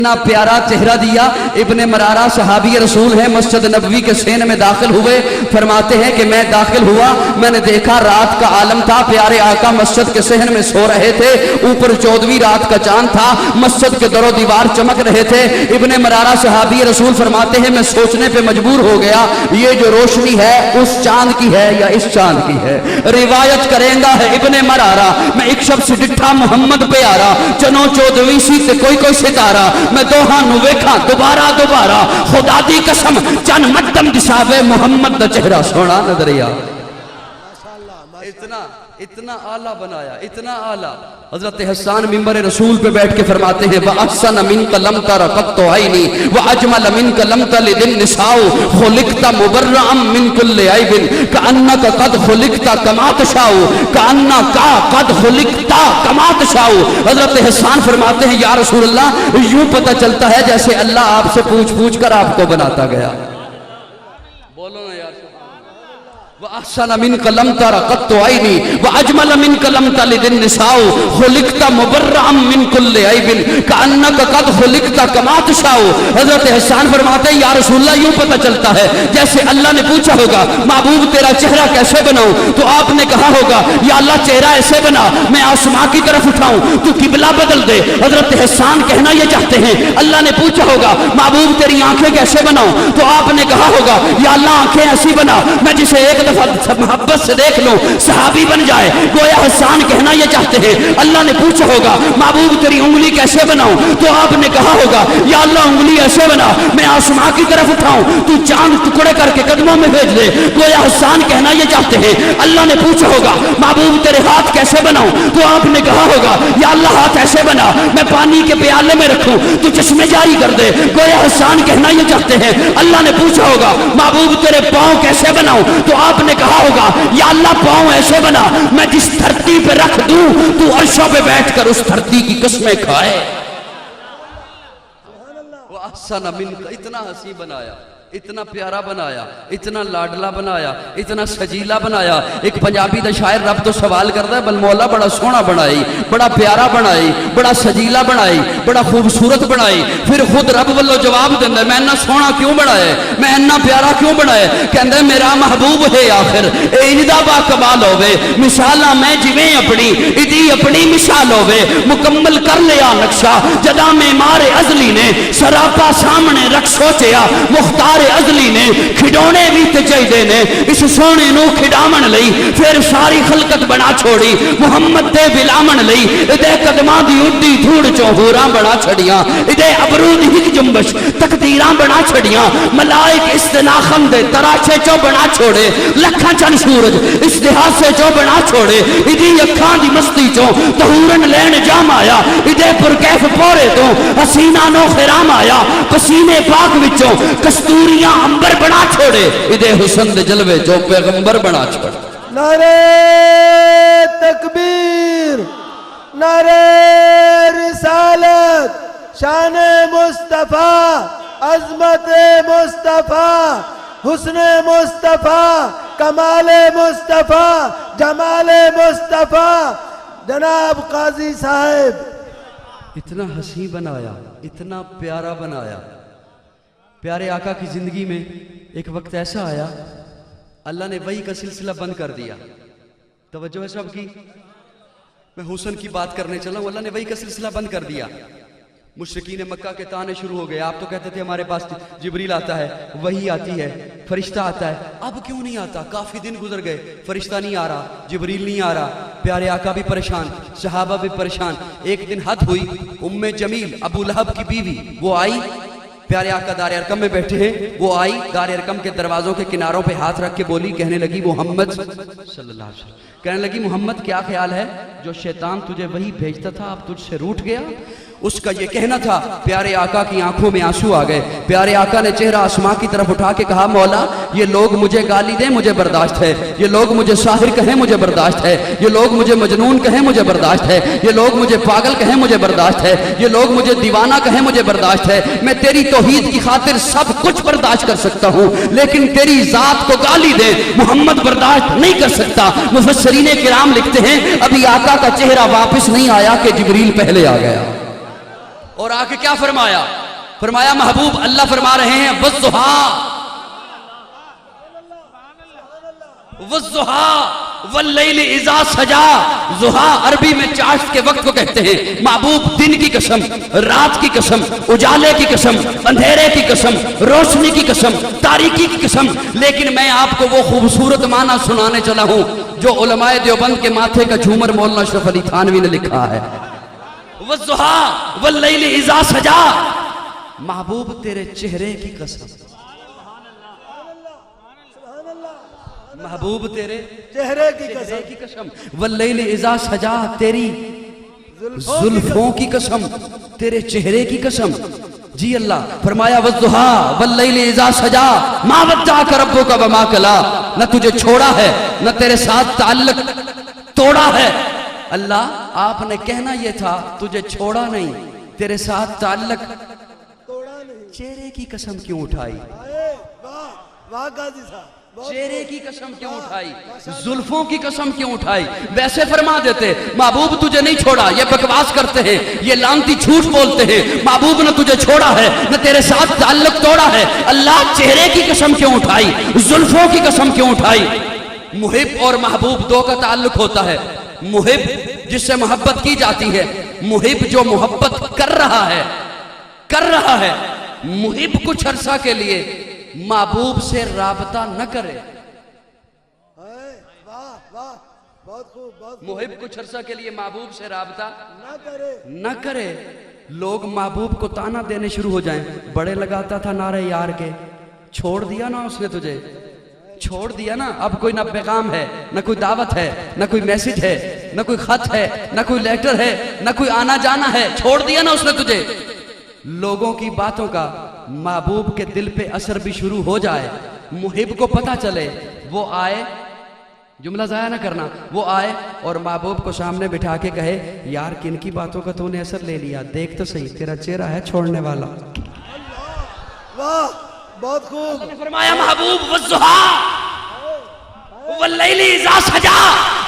اتنا پیارا چہرہ دیا. ابن مرارہ صحابی رسول ہے, مسجد نبوی کے سین میں داخل ہوئے. فرماتے ہیں کہ میں داخل ہوا, میں نے دیکھا رات کا عالم تھا, پیارے آقا مسجد کے صحن میں سو رہے تھے, اوپر 14ویں رات کا چاند تھا, مسجد کے در و دیوار چمک رہے تھے. ابن مرارہ صحابی رسول فرماتے ہیں میں سوچنے پہ مجبور ہو گیا یہ جو روشنی ہے اس چاند کی ہے یا اس چاند کی ہے. روایت کریں گا ہے ابن مرارہ, میں ایک شب سے ڈٹھا محمد پہ آ رہا, چنو 14ویں سی تے کوئی ستارہ, میں دوہاں نو ویکھاں دوبارہ خدا دی قسم چن مدم دساوے محمد دا چہرہ سونا نظریا. اتنا اعلیٰ بنایا, اتنا اعلیٰ. حضرت حسان منبر رسول پہ بیٹھ کے فرماتے ہیں وَأَحْسَنَ مِنْكَ لَمْ تَرَ قَطُّ عَيْنِي وَأَجْمَلَ مِنْكَ لَمْ تَلِدِ النِّسَاءُ خُلِقْتَ مُبَرَّأً مِنْ كُلِّ عَيْبٍ كَأَنَّكَ قَدْ خُلِقْتَ كَمَا تَشَاءُ كَأَنَّكَ قَدْ خُلِقْتَ كَمَا تَشَاءُ. حضرت حسان فرماتے ہیں یا رسول اللہ یوں پتہ چلتا ہے جیسے اللہ آپ سے پوچھ کر آپ کو بناتا گیا. بولو نا یار. وَأَحْسَنَ مِنْكَ لَمْ تَرَ قَطُّ عَيْنِي وَأَجْمَلَ مِنْكَ لَمْ تَلِدِ النِّسَاءُ خُلِقْتَ مُبَرَّأً مِنْ كُلِّ عَيْبٍ كَأَنَّكَ قَدْ خُلِقْتَ كَمَا تَشَاءُ. حضرت حسان فرماتے ہیں یا رسول اللہ یوں پتہ چلتا ہے جیسے اللہ نے پوچھا ہوگا محبوب تیرا چہرہ کیسے بناؤں, تو آپ نے کہا ہوگا یا اللہ چہرہ ایسے بنا میں آسمان کی طرف اٹھاؤں تو قبلہ بدل دے. حضرت حسان کہنا یہ چاہتے ہیں اللہ نے پوچھا ہوگا محبوب تیری آنکھیں کیسے بناؤں, تو آپ نے کہا ہوگا یا اللہ آنکھیں ایسی بنا میں جسے ایک محبت سے دیکھ لو صحابی بن جائے. گویا حسان کہنا یہ چاہتے ہیں اللہ نے پوچھا ہوگا محبوب تیری انگلی کیسے بناؤں, تو آپ نے کہا ہوگا یا اللہ انگلی ایسے بنا میں آسمان کی طرف اٹھاؤں تو چاند ٹکڑے کر کے قدموں میں بھیج دے. گویا حسان کہنا یہ چاہتے ہیں اللہ نے پوچھا ہوگا محبوب تیرے ہاتھ کیسے بناؤں, تو آپ نے کہا ہوگا یا اللہ ہاتھ ایسے بنا میں پانی کے پیالے میں رکھوں تو چشمے جاری کر دے. گویا حسان کہنا یہ چاہتے ہیں اللہ نے پوچھا ہوگا محبوب تیرے پاؤں کیسے بناؤں, تو آپ نے کہا ہوگا یا اللہ پاؤں ایسے بنا میں جس دھرتی پہ رکھ دوں تو عرشوں پہ بیٹھ کر اس دھرتی کی قسمیں کھائے. وَأَحْسَنَ مِنْكَ, اتنا حسین بنایا, اتنا پیارا بنایا, اتنا لاڈلا بنایا, اتنا سجیلا بنایا. ایک پنجابی دا شاعر رب تو سوال کرتا ہے بل مولا بڑا سونا بنائی, بڑا پیارا بنائی, بڑا سجیلا بنائی, بڑا خوبصورت بنائی. پھر خود رب والو جواب دینا ہے میں اتنا سونا کیوں بنایا, میں اتنا پیارا کیوں بنایا, کہندا ہے میرا محبوب ہے آخر ایندا با کمال ہوے مثالاں میں جویں اپنی ایدی اپنی مثال ہوے مکمل کر لیا نقشہ جدا معمار ازلی نے سراپا سامنے رکھ سوچیا مختار ازلی نے کھڈونے بھی تے چاہیدے نے اس سونے نو کھڈامن لئی پھر ساری خلقت بنا چھوڑی محمد دے بلامن لئی دے قدماں دی اڈی دھوڑ چوں ہوراں بنا چھڑیاں دے ابرو دی ہک جنبش تقدیراں بنا چھڑیاں ملائک استناخم دے تراشے چوں بنا چھوڑے لکھاں چن سورج استحاسے چوں بنا چھوڑے ادی اکھاں دی مستی چوں تہورن لین جام آیا ادے پرکیف پورے تو حسینہ نو خرام آیا پسینے پاک وچوں کستوریاں امبر بنا چھوڑے ادے حسن دے جلوے جو پیغمبر بنا چھوڑے. نعرہ تکبیر, نعرہ رسالت, شان مصطفیٰ, عظمت مصطفیٰ, حسن مصطفیٰ, کمال مصطفیٰ, جمال مصطفیٰ. جناب قاضی صاحب اتنا حسین بنایا, اتنا پیارا بنایا. پیارے آقا کی زندگی میں ایک وقت ایسا آیا اللہ نے وحی کا سلسلہ بند کر دیا. توجہ ہے سب کی, میں حسن کی بات کرنے چلا ہوں. اللہ نے وحی کا سلسلہ بند کر دیا. مشرکین مکہ کے تانے شروع ہو گئے. آپ تو کہتے تھے ہمارے پاس جبریل آتا ہے, وحی آتی ہے, فرشتہ آتا ہے. اب کیوں نہیں آتا؟ کافی دن گزر گئے, فرشتہ نہیں آ رہا, جبریل نہیں آ رہا. پیارے آقا بھی پریشان, صحابہ بھی پریشان. ایک دن حد ہوئی, ام جمیل ابو لہب کی بیوی وہ آئی. پیارے آقا دار ارقم میں بیٹھے ہیں, وہ آئی دار ارقم کے دروازوں کے کناروں پہ ہاتھ رکھ کے بولی, کہنے لگی محمد صلی اللہ علیہ وسلم, کہنے لگی محمد کیا خیال ہے جو شیطان تجھے وہی بھیجتا تھا اب تجھ سے روٹ گیا؟ اس کا یہ کہنا تھا. پیارے آقا کی آنکھوں میں آنسو آ گئے. پیارے آقا نے چہرہ آسمان کی طرف اٹھا کے کہا مولا یہ لوگ مجھے گالی دیں مجھے برداشت ہے, یہ لوگ مجھے ساحر کہیں مجھے برداشت ہے, یہ لوگ مجھے مجنون کہیں مجھے برداشت ہے, یہ لوگ مجھے پاگل کہیں مجھے برداشت ہے, یہ لوگ مجھے دیوانہ کہیں مجھے برداشت ہے. میں تیری توحید کی خاطر سب کچھ برداشت کر سکتا ہوں, لیکن تیری ذات کو گالی دے محمد برداشت نہیں کر سکتا. مفسرین کرام لکھتے ہیں ابھی آقا کا چہرہ واپس نہیں آیا کہ جبریل پہلے آ گیا. اور آ کے کیا فرمایا؟ فرمایا محبوب اللہ فرما رہے ہیں والضحا والضحا واللیل اذا سجا. ضحا عربی میں چاشت کے وقت کو کہتے ہیں. محبوب دن کی قسم، رات کی قسم، اجالے کی قسم، اندھیرے کی قسم، روشنی کی قسم، تاریکی کی قسم. لیکن میں آپ کو وہ خوبصورت معنی سنانے چلا ہوں جو علماء دیوبند کے ماتھے کا جھومر مولانا اشرف علی تھانوی نے لکھا ہے. والضحا واللیل اذا سجا. محبوب تیرے چہرے کی قسم، محبوب تیرے چہرے کی قسم، واللیل اذا سجا تیری زلفوں کی قسم، تیرے چہرے کی قسم. جی اللہ فرمایا والضحا واللیل اذا سجا ما ودعک ربک وما قلی. نہ تجھے چھوڑا ہے نہ تیرے ساتھ تعلق توڑا ہے. اللہ آپ نے کہنا یہ تھا تجھے چھوڑا نہیں، تیرے ساتھ تعلق توڑا نہیں. چہرے کی قسم کیوں اٹھائی؟ واہ واہ قاضی صاحب، چہرے کی قسم کیوں اٹھائی؟ زلفوں کی قسم کیوں اٹھائی؟ ویسے فرما دیتے محبوب تجھے نہیں چھوڑا، یہ بکواس کرتے ہیں، یہ لانتی جھوٹ بولتے ہیں. محبوب نہ تجھے چھوڑا ہے نہ تیرے ساتھ تعلق توڑا ہے. اللہ چہرے کی قسم کیوں اٹھائی؟ زلفوں کی قسم کیوں اٹھائی؟ محب اور محبوب دو کا تعلق ہوتا ہے. محب جس سے محبت کی جاتی ہے، محب جو محبت کر رہا ہے. محب کچھ عرصہ کے لیے محبوب سے رابطہ نہ کرے. واہ واہ بہت خوب، بہت خوب. محب کچھ عرصہ کے لیے محبوب سے رابطہ نہ کرے. لوگ محبوب کو تانا دینے شروع ہو جائیں. بڑے لگاتا تھا نعرے یار کے، چھوڑ دیا نا اس نے تجھے، چھوڑ دیا نا. اب کوئی نہ پیغام ہے، نہ کوئی دعوت ہے، نہ کوئی میسج ہے، نہ کوئی خط ہے، نہ کوئی لیٹر ہے، نہ کوئی آنا جانا ہے. چھوڑ دیا نا اس نے تجھے. لوگوں کی باتوں کا محبوب کے دل پہ اثر بھی شروع ہو جائے. محب کو پتہ چلے، وہ آئے، جملہ ضائع نہ کرنا، وہ آئے اور محبوب کو سامنے بٹھا کے کہے یار کن کی باتوں کا تو نے اثر لے لیا، دیکھ تو صحیح تیرا چہرہ ہے چھوڑنے والا. واہ بہت خوب. فرمایا محبوب والضحا واللیل اذا سجا.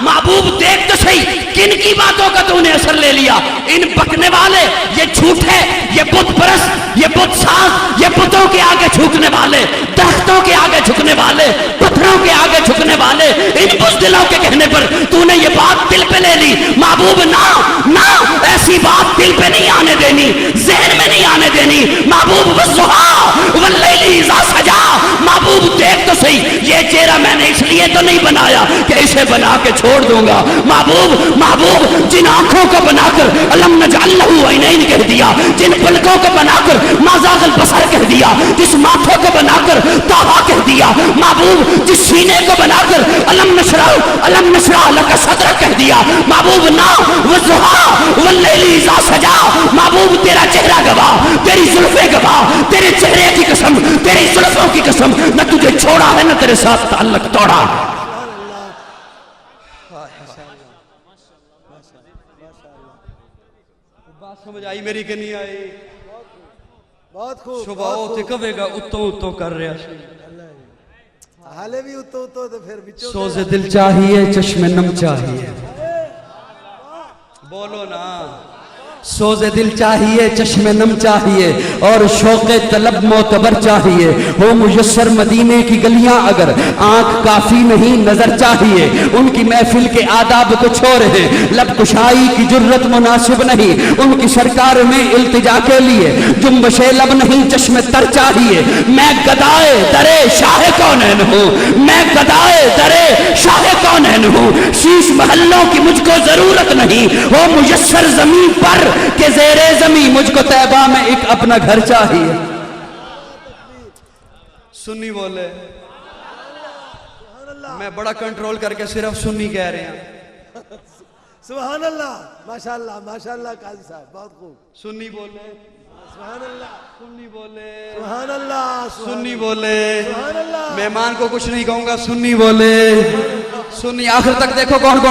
محبوب دیکھ تو صحیح کن کی باتوں کا تو نے اثر لے لیا. ان بکنے والے، یہ جھوٹ ہے، یہ بت پرست، یہ بت ساز، یہ بتوں کے آگے جھکنے والے، درختوں کے آگے جھکنے والے، پتھروں کے آگے جھکنے والے، ان بزدلوں کے کہنے پر تو نے یہ بات دل پہ لے لی. محبوب نہ ایسی بات دل پہ نہیں آنے دینی، ذہن میں نہیں آنے دینی. محبوب والضحا واللیل اذا سجا. محبوب دیکھ تو صحیح یہ چہرہ میں نے اس لیے تو نہیں بنایا کہ اسے بنا کے چھوڑ دوں گا. محبوب جن آنکھوں کو بنا کر الم نجعل لہ عینین کہہ دیا، جن پلکوں کو بنا کر ما زاغ البصر کہہ دیا، جس ماتھوں کو بنا کر طٰہٰ کہہ دیا. محبوب جس سینے کو بنا کر الم نشرح لک صدرک کہہ دیا. محبوب نا والضحا واللیل اذا سجا. محبوب تیرا چہرہ گواہ، تیری زلفیں گواہ، تیرے چہرے کی قسم، تیری زلفوں کی قسم، نہ تجھے چھوڑا ہے نہ تیرے ساتھ تعلق توڑا. بات سمجھ آئی میری کہ نہیں آئی؟ بہت خوب. شباؤ تے کبے گا اتو کر رہا حالے بھی اتو تو پھر بچوں سوز دل چاہیے چشم نم چاہیے. بولو نا. سوز دل چاہیے چشم نم چاہیے اور شوق طلب معتبر چاہیے. ہو میسر مدینے کی گلیاں اگر آنکھ کافی نہیں نظر چاہیے. ان کی محفل کے آداب کو چھوڑے ہیں، لب کشائی کی جرت مناسب نہیں. ان کی سرکار میں التجا کے لیے جنبش لب نہیں چشم تر چاہیے. میں گدائے درے شاہ کونین ہوں، میں گدائے درے شاہ کونین ہوں. شیش محلوں کی مجھ کو ضرورت نہیں، ہو میسر زمین پر کہ زیر زمین مجھ کو طیبہ میں ایک اپنا گھر چاہیے. سنی بولے. میں بڑا کنٹرول کر کے صرف سنی کہہ رہے ہیں. سبحان اللہ. ماشاءاللہ ماشاءاللہ قاضی صاحب بہت خوب. سنی بولے. سبحان اللہ. سنی بولے. سبحان اللہ. سنی بولے. سبحان اللہ. مہمان کو کچھ نہیں کہوں گا، سنی بولے. سنی آخر تک دیکھو کون کون